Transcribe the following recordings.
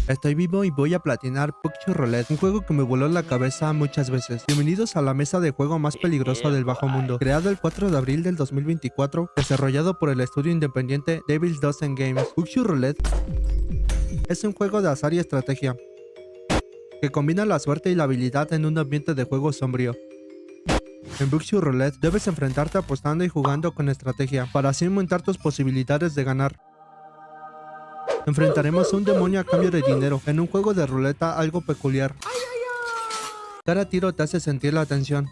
Estoy vivo y voy a platinar PUBG Roulette, un juego que me voló la cabeza muchas veces. Bienvenidos a la mesa de juego más peligrosa del bajo mundo, creado el 4 de abril del 2024, desarrollado por el estudio independiente Devil's Dozen Games. PUBG Roulette es un juego de azar y estrategia, que combina la suerte y la habilidad en un ambiente de juego sombrío. En PUBG Roulette debes enfrentarte apostando y jugando con estrategia, para así aumentar tus posibilidades de ganar. Enfrentaremos a un demonio a cambio de dinero, en un juego de ruleta algo peculiar. Cada tiro te hace sentir la tensión.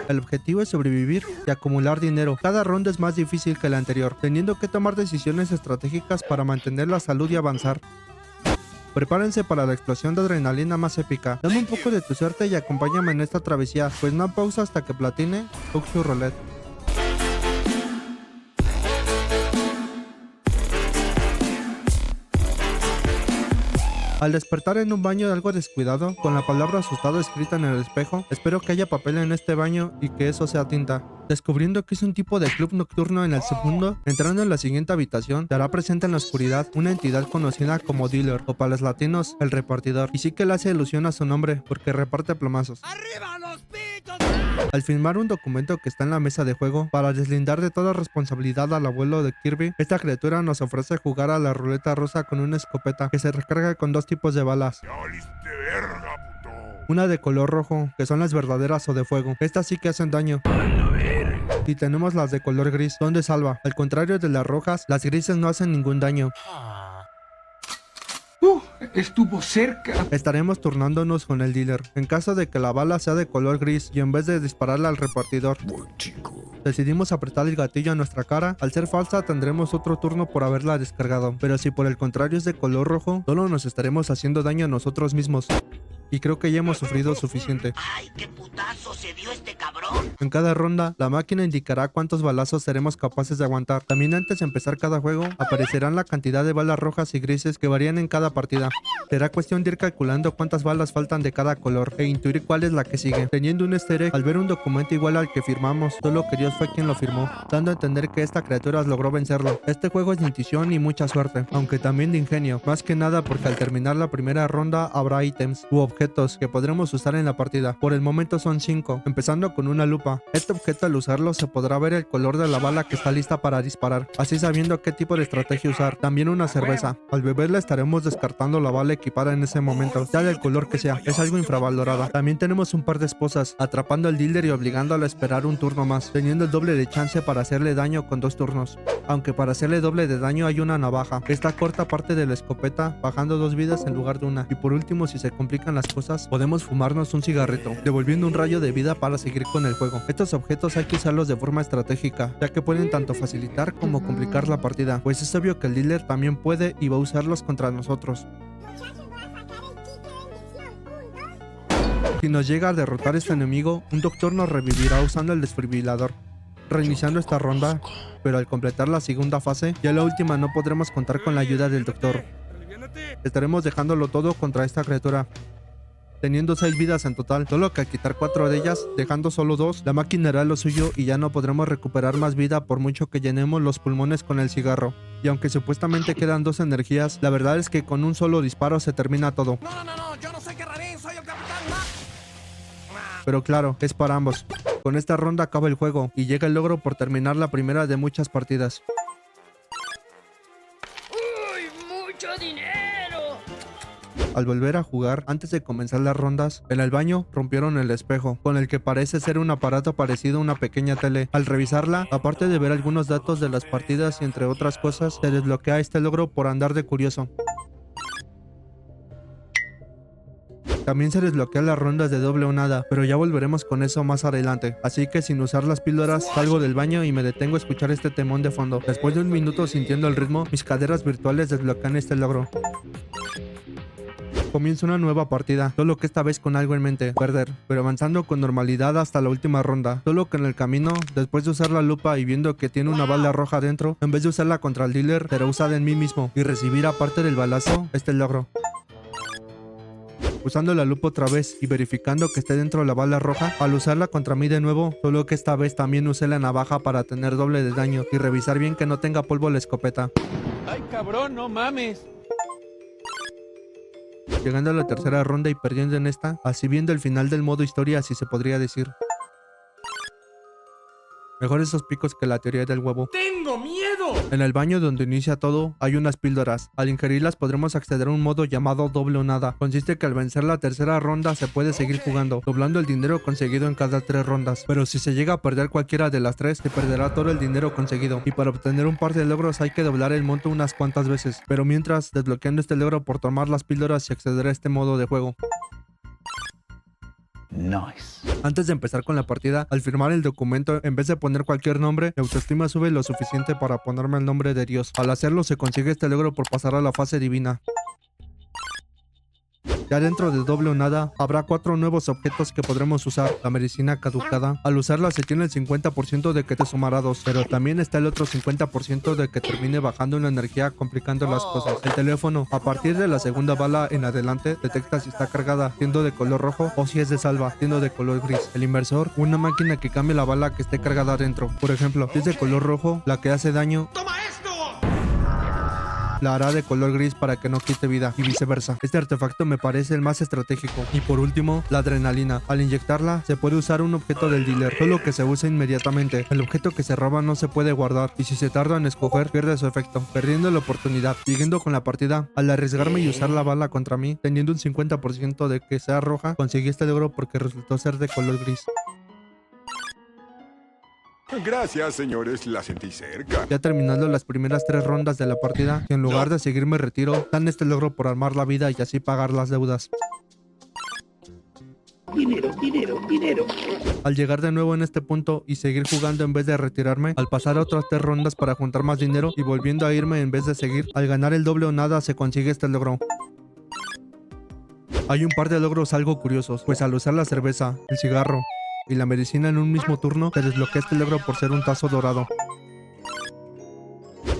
El objetivo es sobrevivir y acumular dinero. Cada ronda es más difícil que la anterior, teniendo que tomar decisiones estratégicas para mantener la salud y avanzar. Prepárense para la explosión de adrenalina más épica. Dame un poco de tu suerte y acompáñame en esta travesía, pues no pausa hasta que platine PUBG Roulette. Al despertar en un baño algo descuidado, con la palabra asustado escrita en el espejo, espero que haya papel en este baño y que eso sea tinta. Descubriendo que es un tipo de club nocturno en el segundo, entrando en la siguiente habitación, te hará presente en la oscuridad una entidad conocida como dealer, o para los latinos, el repartidor. Y sí que le hace alusión a su nombre, porque reparte plomazos. ¡Arriba los pitos! Al firmar un documento que está en la mesa de juego, para deslindar de toda responsabilidad al abuelo de Kirby, esta criatura nos ofrece jugar a la ruleta rusa con una escopeta, que se recarga con dos tipos de balas. Una de color rojo, que son las verdaderas o de fuego. Estas sí que hacen daño. Y tenemos las de color gris, son de salva. Al contrario de las rojas, las grises no hacen ningún daño. Estuvo cerca. Estaremos turnándonos con el dealer. En caso de que la bala sea de color gris y en vez de dispararla al repartidor, decidimos apretar el gatillo a nuestra cara, al ser falsa tendremos otro turno por haberla descargado. Pero si por el contrario es de color rojo, solo nos estaremos haciendo daño a nosotros mismos. Y creo que ya hemos sufrido suficiente. ¡Ay, qué putazo se dio este cabrón! En cada ronda, la máquina indicará cuántos balazos seremos capaces de aguantar. También antes de empezar cada juego, aparecerán la cantidad de balas rojas y grises que varían en cada partida. Será cuestión de ir calculando cuántas balas faltan de cada color e intuir cuál es la que sigue. Teniendo un easter egg, al ver un documento igual al que firmamos, solo que Dios fue quien lo firmó, dando a entender que esta criatura logró vencerlo. Este juego es de intuición y mucha suerte, aunque también de ingenio, más que nada porque al terminar la primera ronda habrá ítems u objetos que podremos usar en la partida. Por el momento son 5, empezando con una lupa. Este objeto al usarlo se podrá ver el color de la bala que está lista para disparar, así sabiendo qué tipo de estrategia usar. También una cerveza. Al beberla estaremos descartando la bala equipada en ese momento, ya del color que sea, es algo infravalorada. También tenemos un par de esposas, atrapando al dealer y obligándolo a esperar un turno más, teniendo el doble de chance para hacerle daño con 2 turnos. Aunque para hacerle doble de daño hay una navaja. Esta corta parte de la escopeta, bajando 2 vidas en lugar de una. Y por último, si se complican las cosas, podemos fumarnos un cigarrito, devolviendo un rayo de vida para seguir con el juego. Estos objetos hay que usarlos de forma estratégica, ya que pueden tanto facilitar como complicar la partida, pues es obvio que el dealer también puede y va a usarlos contra nosotros. Si nos llega a derrotar este enemigo, un doctor nos revivirá usando el desfibrilador, reiniciando esta ronda, pero al completar la segunda fase, ya la última no podremos contar con la ayuda del doctor. Estaremos dejándolo todo contra esta criatura, teniendo 6 vidas en total, solo que al quitar 4 de ellas, dejando solo 2, la máquina hará lo suyo y ya no podremos recuperar más vida por mucho que llenemos los pulmones con el cigarro. Y aunque supuestamente quedan 2 energías, la verdad es que con un solo disparo se termina todo. No, yo no soy Guerrerín, soy el Capitán Mac. Pero claro, es para ambos. Con esta ronda acaba el juego y llega el logro por terminar la primera de muchas partidas. ¡Uy, mucho dinero! Al volver a jugar, antes de comenzar las rondas, en el baño rompieron el espejo, con el que parece ser un aparato parecido a una pequeña tele. Al revisarla, aparte de ver algunos datos de las partidas y entre otras cosas, se desbloquea este logro por andar de curioso. También se desbloquean las rondas de doble o nada, pero ya volveremos con eso más adelante. Así que sin usar las píldoras, salgo del baño y me detengo a escuchar este temón de fondo. Después de un minuto sintiendo el ritmo, mis caderas virtuales desbloquean este logro. Comienza una nueva partida, solo que esta vez con algo en mente, perder, pero avanzando con normalidad hasta la última ronda. Solo que en el camino, después de usar la lupa y viendo que tiene una bala roja dentro, en vez de usarla contra el dealer, será usada en mí mismo y recibir aparte del balazo, este logro. Usando la lupa otra vez y verificando que esté dentro de la bala roja, al usarla contra mí de nuevo, solo que esta vez también usé la navaja para tener doble de daño y revisar bien que no tenga polvo la escopeta. Ay, cabrón, no mames. llegando a la tercera ronda y perdiendo en esta, así viendo el final del modo historia, si se podría decir. Mejor esos picos que la teoría del huevo. ¡Tengo miedo! En el baño donde inicia todo, hay unas píldoras. Al ingerirlas podremos acceder a un modo llamado doble o nada. Consiste que al vencer la tercera ronda se puede seguir jugando, doblando el dinero conseguido en cada 3 rondas. Pero si se llega a perder cualquiera de las 3, se perderá todo el dinero conseguido. Y para obtener un par de logros hay que doblar el monto unas cuantas veces. Pero mientras, desbloqueando este logro por tomar las píldoras y acceder a este modo de juego. Nice. Antes de empezar con la partida, al firmar el documento, en vez de poner cualquier nombre, mi autoestima sube lo suficiente para ponerme el nombre de Dios. Al hacerlo se consigue este logro por pasar a la fase divina. Ya dentro de doble o nada, habrá 4 nuevos objetos que podremos usar. La medicina caducada. Al usarla se tiene el 50% de que te sumará 2, pero también está el otro 50% de que termine bajando la energía, complicando las cosas. El teléfono, a partir de la segunda bala en adelante, detecta si está cargada, siendo de color rojo, o si es de salva, siendo de color gris. El inversor, una máquina que cambie la bala que esté cargada adentro. Por ejemplo, si es de color rojo, la que hace daño la hará de color gris para que no quite vida, y viceversa. Este artefacto me parece el más estratégico. Y por último, la adrenalina. Al inyectarla, se puede usar un objeto del dealer, solo que se usa inmediatamente. El objeto que se roba no se puede guardar, y si se tarda en escoger, pierde su efecto, perdiendo la oportunidad. Siguiendo con la partida, al arriesgarme y usar la bala contra mí, teniendo un 50% de que sea roja, conseguí este logro porque resultó ser de color gris. Gracias, señores, la sentí cerca. Ya terminando las primeras 3 rondas de la partida, y en lugar de seguirme retiro, dan este logro por armar la vida y así pagar las deudas. Dinero. Al llegar de nuevo en este punto y seguir jugando en vez de retirarme, al pasar a otras 3 rondas para juntar más dinero y volviendo a irme en vez de seguir, al ganar el doble o nada se consigue este logro. Hay un par de logros algo curiosos, pues al usar la cerveza, el cigarro y la medicina en un mismo turno, se desbloquea este logro por ser un tazo dorado.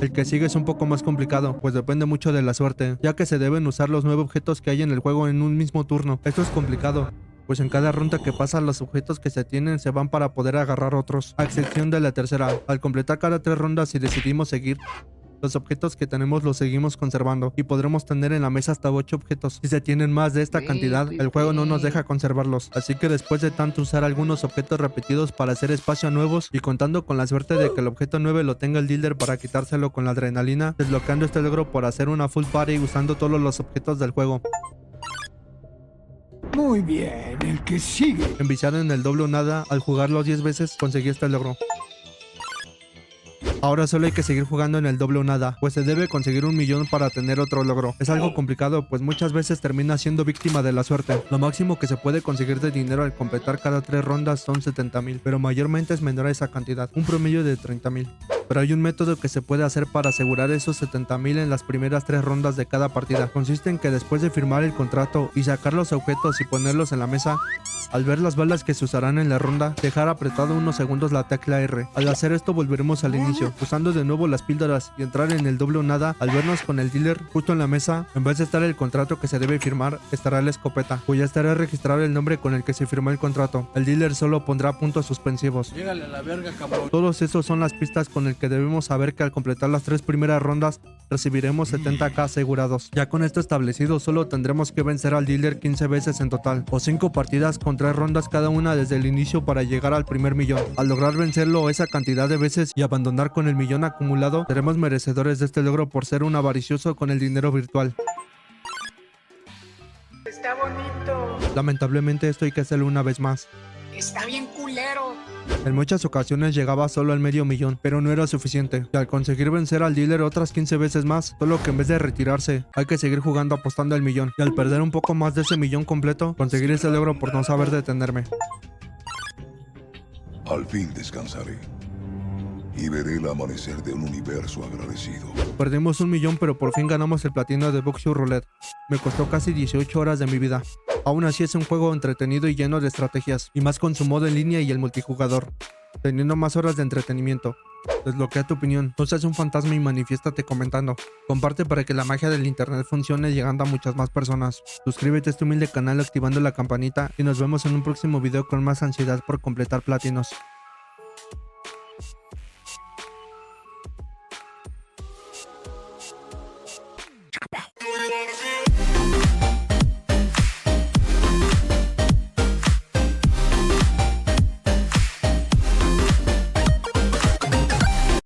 El que sigue es un poco más complicado, pues depende mucho de la suerte, ya que se deben usar los 9 objetos que hay en el juego en un mismo turno. Esto es complicado, pues en cada ronda que pasa los objetos que se tienen se van para poder agarrar otros, a excepción de la tercera. Al completar cada 3 rondas y decidimos seguir, los objetos que tenemos los seguimos conservando y podremos tener en la mesa hasta 8 objetos. Si se tienen más de esta cantidad, el juego no nos deja conservarlos. Así que después de tanto usar algunos objetos repetidos para hacer espacio a nuevos y contando con la suerte de que el objeto 9 lo tenga el dealer para quitárselo con la adrenalina, desbloqueando este logro por hacer una full party usando todos los objetos del juego. Muy bien, el que sigue. Enviciado en el doble o nada, al jugarlo 10 veces conseguí este logro. Ahora solo hay que seguir jugando en el doble o nada, pues se debe conseguir 1 millón para tener otro logro. Es algo complicado, pues muchas veces termina siendo víctima de la suerte. Lo máximo que se puede conseguir de dinero al completar cada 3 rondas son 70,000, pero mayormente es menor a esa cantidad, un promedio de 30,000. Pero hay un método que se puede hacer para asegurar esos 70,000 en las primeras 3 rondas de cada partida. Consiste en que después de firmar el contrato y sacar los objetos y ponerlos en la mesa, al ver las balas que se usarán en la ronda, dejar apretado unos segundos la tecla R. Al hacer esto volveremos al inicio, usando de nuevo las píldoras y entrar en el doble o nada. Al vernos con el dealer justo en la mesa, en vez de estar el contrato que se debe firmar, estará la escopeta, pues ya estará registrado el nombre con el que se firmó el contrato. El dealer solo pondrá puntos suspensivos. Llégale a la verga, cabrón. Todos esos son las pistas con el que debemos saber que al completar las 3 primeras rondas recibiremos 70k asegurados. Ya con esto establecido, solo tendremos que vencer al dealer 15 veces en total, o 5 partidas con 3 rondas cada una desde el inicio para llegar al primer millón. Al lograr vencerlo esa cantidad de veces y abandonar con el millón acumulado, seremos merecedores de este logro por ser un avaricioso con el dinero virtual. Está bonito. Lamentablemente esto hay que hacerlo una vez más. Está bien culero. En muchas ocasiones llegaba solo al medio millón, pero no era suficiente, y al conseguir vencer al dealer otras 15 veces más, solo que en vez de retirarse, hay que seguir jugando apostando al millón, y al perder un poco más de ese millón completo, conseguir ese logro por no saber detenerme. Al fin descansaré y veré el amanecer de un universo agradecido. Perdimos 1 millón, pero por fin ganamos el platino de Boxing Roulette. Me costó casi 18 horas de mi vida. Aún así es un juego entretenido y lleno de estrategias, y más con su modo en línea y el multijugador, teniendo más horas de entretenimiento. Desbloquea tu opinión, no seas un fantasma y manifiéstate comentando. Comparte para que la magia del internet funcione llegando a muchas más personas. Suscríbete a este humilde canal activando la campanita y nos vemos en un próximo video con más ansiedad por completar platinos.